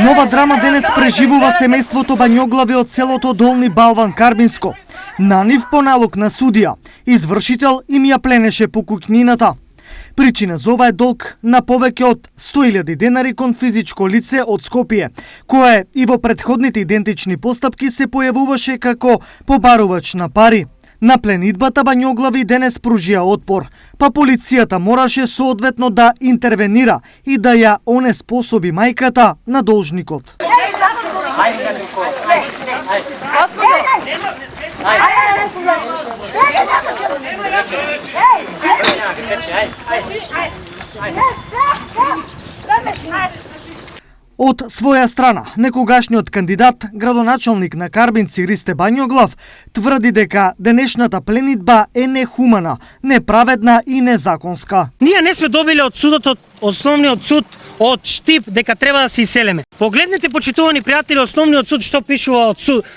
Нова драма денес преживува семејството Бањоглави од селото Долни Балван Карбинско. На нив по налог на судија, извршител им ја пленеше покуќнината. Причина за ова е долг на повеќе од 100.000 денари кон физичко лице од Скопје, кое и во претходните идентични постапки се појавуваше како побарувач на пари. На пленидбата Бањоглави денес пружија отпор, па полицијата мораше соодветно да интервенира и да ја онеспособи мајката на должникот. Од своја страна, некогашниот кандидат, градоначалник на Карбинци Ристе Бањоглав, тврди дека денешната пленидба е нехумана, неправедна и незаконска. Ние не сме добили од судот, од основниот суд, од Штип, дека треба да се иселиме. Погледнете, почитувани пријатели, основниот суд што пишува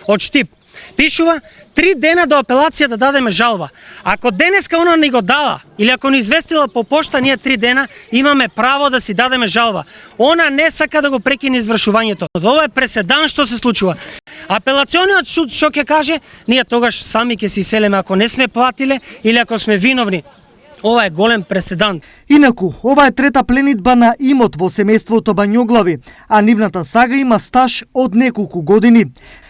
од Штип. Пишува 3 дена до апелација да дадеме жалба. Ако денеска она ни го дала, или ако ни известила по пошта, ние 3 дена имаме право да си дадеме жалба. Она не сака да го прекине извршувањето. Ова е преседан што се случува. Апелациониот суд што ќе каже, ние тогаш сами ќе се иселиме ако не сме платиле или ако сме виновни. Ова е голем преседан. Инаку, ова е трета пленидба на имот во семејството Бањоглави, а нивната сага има стаж од неколку години.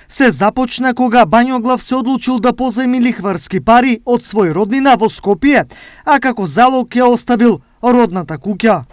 Се започна кога Бањоглав се одлучил да позајми лихварски пари од свој роднина во Скопје, а како залог ја оставил родната куќа.